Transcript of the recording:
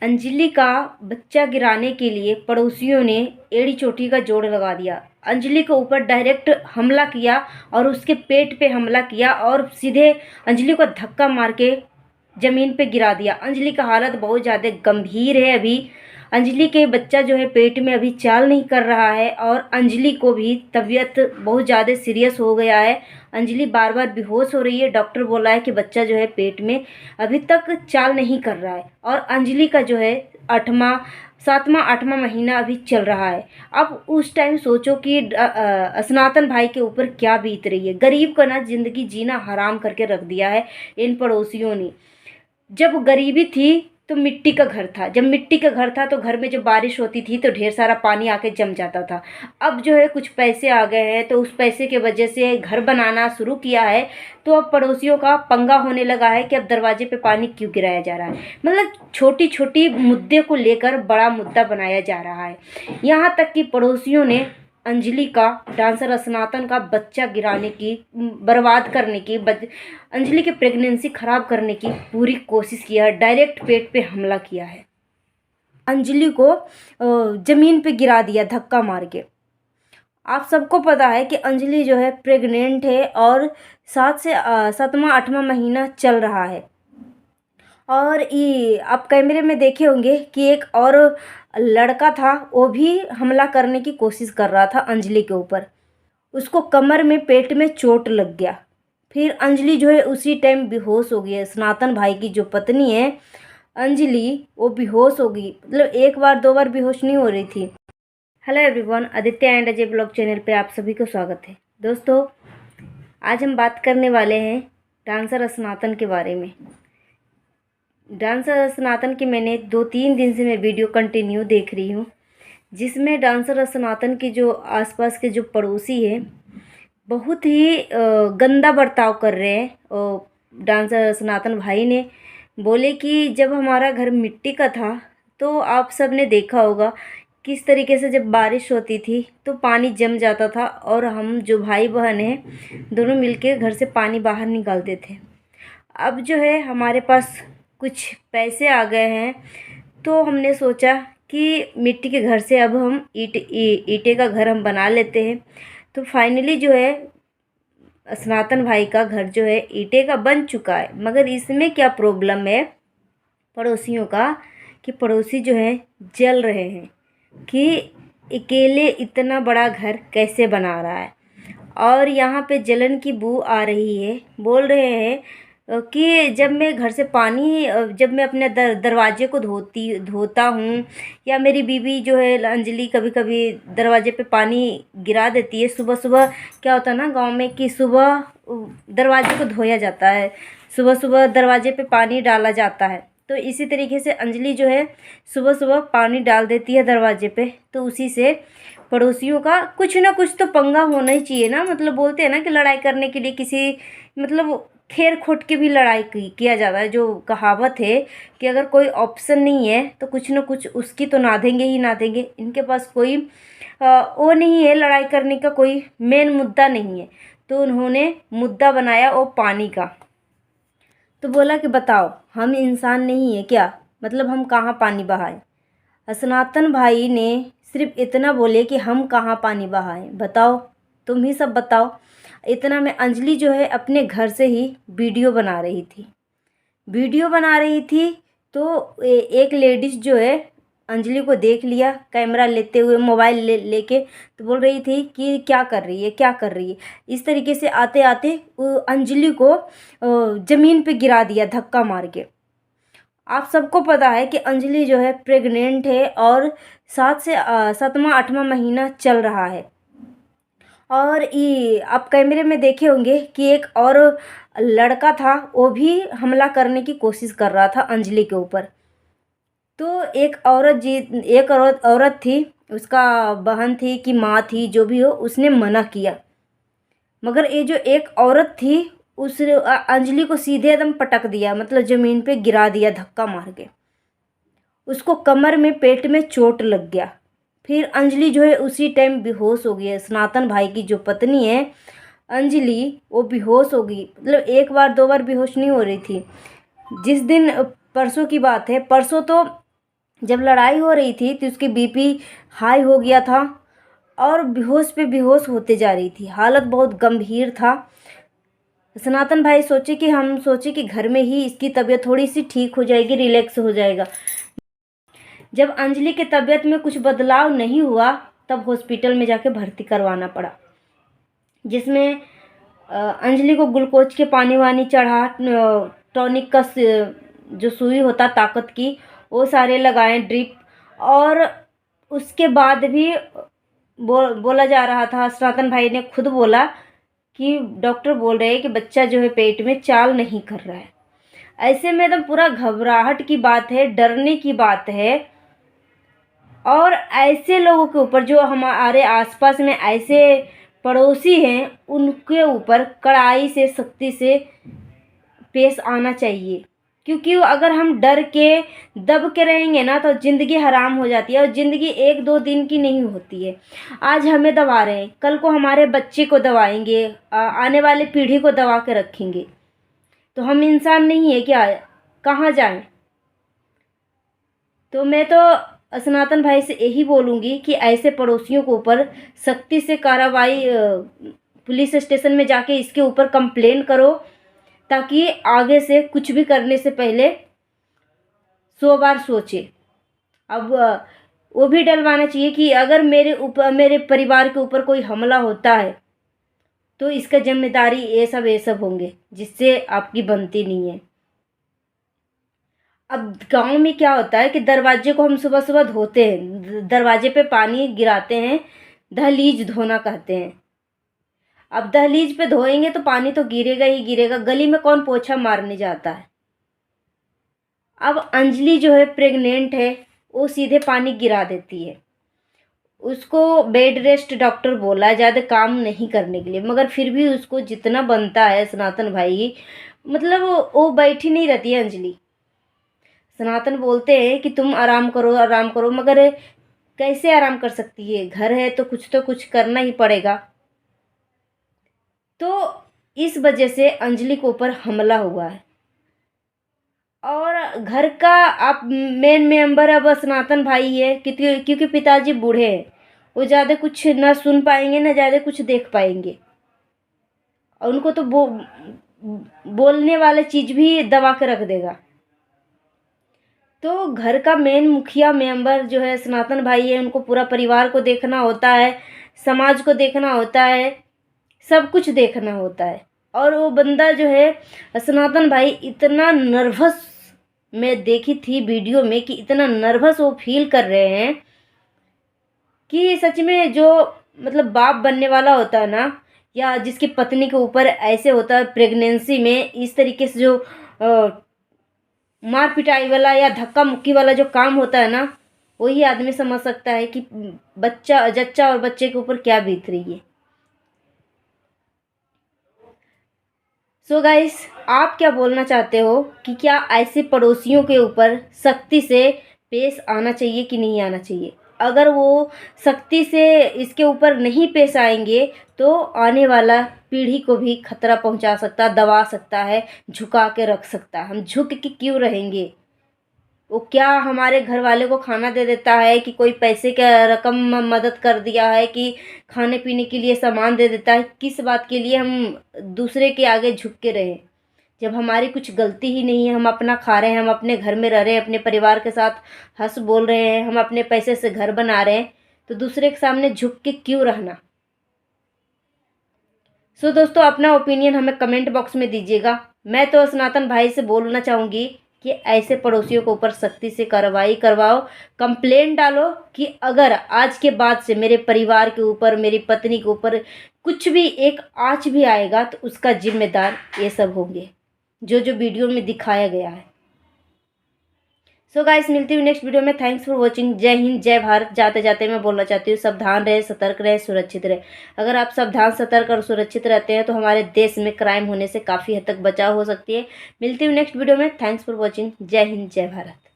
अंजलि का बच्चा गिराने के लिए पड़ोसियों ने एड़ी चोटी का जोड़ लगा दिया। अंजलि के ऊपर डायरेक्ट हमला किया और उसके पेट पे हमला किया और सीधे अंजलि को धक्का मार के ज़मीन पे गिरा दिया। अंजलि का हालत बहुत ज़्यादा गंभीर है अभी। अंजलि के बच्चा जो है पेट में अभी चाल नहीं कर रहा है और अंजलि को भी तबीयत बहुत ज़्यादा सीरियस हो गया है। अंजलि बार बार बेहोश हो रही है। डॉक्टर बोला है कि बच्चा जो है पेट में अभी तक चाल नहीं कर रहा है और अंजलि का जो है 7वां महीना अभी चल रहा है। अब उस टाइम सोचो कि सनातन भाई के ऊपर क्या बीत रही है। गरीब का ना ज़िंदगी जीना हराम करके रख दिया है इन पड़ोसियों ने। जब गरीबी थी तो मिट्टी का घर था। जब मिट्टी का घर था तो घर में जब बारिश होती थी तो ढेर सारा पानी आके जम जाता था। अब जो है कुछ पैसे आ गए हैं तो उस पैसे के वजह से घर बनाना शुरू किया है। तो अब पड़ोसियों का पंगा होने लगा है कि अब दरवाजे पे पानी क्यों गिराया जा रहा है। मतलब छोटी छोटी मुद्दे को लेकर बड़ा मुद्दा बनाया जा रहा है। यहाँ तक कि पड़ोसियों ने अंजलि का, डांसर सनातन का बच्चा गिराने की, बर्बाद करने की, अंजलि की प्रेगनेंसी खराब करने की पूरी कोशिश किया है। डायरेक्ट पेट पे हमला किया है। अंजलि को ज़मीन पे गिरा दिया धक्का मार के। आप सबको पता है कि अंजलि जो है प्रेग्नेंट है और 7वां 8वां महीना चल रहा है। और ये आप कैमरे में देखे होंगे कि एक और लड़का था, वो भी हमला करने की कोशिश कर रहा था अंजलि के ऊपर। उसको कमर में, पेट में चोट लग गया। फिर अंजलि जो है उसी टाइम बेहोश हो गई है। सनातन भाई की जो पत्नी है अंजलि, वो बेहोश हो गई। मतलब एक बार दो बार बेहोश नहीं हो रही थी। Hello everyone, Aditya and Ajay blog channel पे आप सभी को स्वागत है। दोस्तों, आज हम बात करने वाले हैं डांसर सनातन के बारे में। डांसर सनातन की मैंने 2-3 दिन से मैं वीडियो कंटिन्यू देख रही हूँ, जिसमें डांसर सनातन के जो आसपास के जो पड़ोसी हैं बहुत ही गंदा बर्ताव कर रहे हैं। डांसर सनातन भाई ने बोले कि जब हमारा घर मिट्टी का था तो आप सब ने देखा होगा किस तरीके से जब बारिश होती थी तो पानी जम जाता था और हम जो भाई बहन हैं दोनों मिलके घर से पानी बाहर निकालते थे। अब जो है हमारे पास कुछ पैसे आ गए हैं तो हमने सोचा कि मिट्टी के घर से अब हम ईंटे का घर हम बना लेते हैं। तो फाइनली जो है सनातन भाई का घर जो है ईंटे का बन चुका है। मगर इसमें क्या प्रॉब्लम है पड़ोसियों का, कि पड़ोसी जो है जल रहे हैं कि अकेले इतना बड़ा घर कैसे बना रहा है। और यहाँ पे जलन की बू आ रही है। बोल रहे हैं कि जब मैं घर से पानी, जब मैं अपने दरवाजे को धोता हूँ, या मेरी बीवी जो है अंजलि कभी कभी दरवाजे पे पानी गिरा देती है। सुबह सुबह क्या होता है ना गांव में कि सुबह दरवाजे को धोया जाता है, सुबह सुबह दरवाजे पे पानी डाला जाता है। तो इसी तरीके से अंजलि जो है सुबह सुबह पानी डाल देती है दरवाजे पे। तो उसी से पड़ोसियों का कुछ ना कुछ तो पंगा होना ही चाहिए ना। मतलब बोलते हैं ना कि लड़ाई करने के लिए किसी, मतलब खेर खोट के भी लड़ाई किया जाता है। जो कहावत है कि अगर कोई ऑप्शन नहीं है तो कुछ ना कुछ उसकी तो ना देंगे ही ना देंगे। इनके पास कोई वो नहीं है, लड़ाई करने का कोई मेन मुद्दा नहीं है। तो उन्होंने मुद्दा बनाया वो पानी का। तो बोला कि बताओ हम इंसान नहीं है क्या, मतलब हम कहाँ पानी बहाएं। सनातन भाई ने सिर्फ इतना बोले कि हम कहाँ पानी बहाएं, बताओ, तुम ही सब बताओ। इतना में अंजलि जो है अपने घर से ही वीडियो बना रही थी। तो एक लेडीज़ जो है अंजलि को देख लिया कैमरा लेते हुए, मोबाइल लेके। तो बोल रही थी कि क्या कर रही है, क्या कर रही है। इस तरीके से आते आते अंजलि को ज़मीन पे गिरा दिया धक्का मार के। आप सबको पता है कि अंजलि जो है प्रेग्नेंट है और 7वां 8वां महीना चल रहा है। और ये आप कैमरे में देखे होंगे कि एक और लड़का था, वो भी हमला करने की कोशिश कर रहा था अंजलि के ऊपर। तो एक औरत थी, उसका बहन थी कि माँ थी, जो भी हो, उसने मना किया। मगर ये जो एक औरत थी उस अंजलि को सीधे एकदम पटक दिया, मतलब ज़मीन पे गिरा दिया धक्का मार के। उसको कमर में, पेट में चोट लग गया। फिर अंजलि जो है उसी टाइम बेहोश हो गई है। सनातन भाई की जो पत्नी है अंजलि, वो बेहोश हो गई। मतलब एक बार दो बार बेहोश नहीं हो रही थी। जिस दिन, परसों की बात है, परसों तो जब लड़ाई हो रही थी तो उसकी बीपी हाई हो गया था और बेहोश पे बेहोश होते जा रही थी, हालत बहुत गंभीर था। सनातन भाई सोचे कि घर में ही इसकी तबीयत थोड़ी सी ठीक हो जाएगी, रिलैक्स हो जाएगा। जब अंजलि की तबीयत में कुछ बदलाव नहीं हुआ तब हॉस्पिटल में जाके भर्ती करवाना पड़ा, जिसमें अंजलि को ग्लूकोज के पानी वानी चढ़ा, टॉनिक का जो सुई होता ताकत की वो सारे लगाए ड्रिप। और उसके बाद भी बोला जा रहा था, सनातन भाई ने खुद बोला कि डॉक्टर बोल रहे हैं कि बच्चा जो है पेट में चाल नहीं कर रहा है। ऐसे में एकदम पूरा घबराहट की बात है, डरने की बात है। और ऐसे लोगों के ऊपर जो हमारे आसपास में ऐसे पड़ोसी हैं उनके ऊपर कड़ाई से सख्ती से पेश आना चाहिए, क्योंकि अगर हम डर के दब के रहेंगे ना तो ज़िंदगी हराम हो जाती है। और ज़िंदगी एक दो दिन की नहीं होती है। आज हमें दबा रहे हैं, कल को हमारे बच्चे को दबाएंगे, आने वाले पीढ़ी को दबा के रखेंगे। तो हम इंसान नहीं है क्या? कहाँ जाएं? तो मैं तो सनातन भाई से यही बोलूँगी कि ऐसे पड़ोसियों के ऊपर सख्ती से कार्रवाई, पुलिस स्टेशन में जाके इसके ऊपर कंप्लेन करो, ताकि आगे से कुछ भी करने से पहले 100 बार सोचे। अब वो भी डलवाना चाहिए कि अगर मेरे परिवार के ऊपर कोई हमला होता है तो इसका जिम्मेदारी ये सब होंगे, जिससे आपकी बनती नहीं है। अब गांव में क्या होता है कि दरवाजे को हम सुबह सुबह धोते हैं, दरवाजे पे पानी गिराते हैं, दहलीज धोना कहते हैं। अब दहलीज पे धोएंगे तो पानी तो गिरेगा ही गिरेगा, गली में कौन पोछा मारने जाता है। अब अंजलि जो है प्रेग्नेंट है, वो सीधे पानी गिरा देती है। उसको बेड रेस्ट डॉक्टर बोला, ज़्यादा काम नहीं करने के लिए, मगर फिर भी उसको जितना बनता है सनातन भाई, मतलब वो बैठी नहीं रहती है अंजलि। सनातन बोलते हैं कि तुम आराम करो आराम करो, मगर कैसे आराम कर सकती है? घर है तो कुछ करना ही पड़ेगा। तो इस वजह से अंजलि के ऊपर हमला हुआ है। और घर का आप मेन मेंबर अब सनातन भाई है, क्योंकि पिताजी बूढ़े हैं, वो ज़्यादा कुछ ना सुन पाएंगे ना ज़्यादा कुछ देख पाएंगे। और उनको तो बोलने वाला चीज़ भी दबा के रख देगा। तो घर का मेन मुखिया मेंबर जो है सनातन भाई है, उनको पूरा परिवार को देखना होता है, समाज को देखना होता है, सब कुछ देखना होता है। और वो बंदा जो है सनातन भाई इतना नर्वस, मैं देखी थी वीडियो में कि इतना नर्वस वो फील कर रहे हैं कि सच में जो मतलब बाप बनने वाला होता है ना, या जिसकी पत्नी के ऊपर ऐसे होता है प्रेगनेंसी में इस तरीके से जो मार पिटाई वाला या धक्का मुक्की वाला जो काम होता है ना, वही आदमी समझ सकता है कि जच्चा और बच्चे के ऊपर क्या बीत रही है। सो गाइस, आप क्या बोलना चाहते हो कि क्या ऐसे पड़ोसियों के ऊपर सख्ती से पेश आना चाहिए कि नहीं आना चाहिए? अगर वो सख्ती से इसके ऊपर नहीं पेश आएंगे तो आने वाला पीढ़ी को भी खतरा पहुंचा सकता, दबा सकता है, झुका के रख सकता है। हम झुक के क्यों रहेंगे? वो क्या हमारे घर वाले को खाना दे देता है, कि कोई पैसे का रकम मदद कर दिया है, कि खाने पीने के लिए सामान दे देता है, किस बात के लिए हम दूसरे के आगे झुक के रहें? जब हमारी कुछ गलती ही नहीं है, हम अपना खा रहे हैं, हम अपने घर में रह रहे हैं, अपने परिवार के साथ हंस बोल रहे हैं, हम अपने पैसे से घर बना रहे हैं, तो दूसरे के सामने झुक के क्यों रहना? सो दोस्तों, अपना ओपिनियन हमें कमेंट बॉक्स में दीजिएगा। मैं तो सनातन भाई से बोलना चाहूँगी कि ऐसे पड़ोसियों के ऊपर सख्ती से कार्रवाई करवाओ, कंप्लेंट डालो कि अगर आज के बाद से मेरे परिवार के ऊपर, मेरी पत्नी के ऊपर कुछ भी एक आँच भी आएगा तो उसका जिम्मेदार ये सब होंगे, जो वीडियो में दिखाया गया है। सो गाइस, मिलती हूँ नेक्स्ट वीडियो में। Thanks for watching. जय हिंद, जय भारत। जाते जाते मैं बोलना चाहती हूँ, सावधान रहे, सतर्क रहे, सुरक्षित रहे। अगर आप सावधान, सतर्क और सुरक्षित रहते हैं तो हमारे देश में क्राइम होने से काफ़ी हद तक बचाव हो सकती है। मिलती हूँ नेक्स्ट वीडियो में। Thanks for watching. जय हिंद, जय भारत।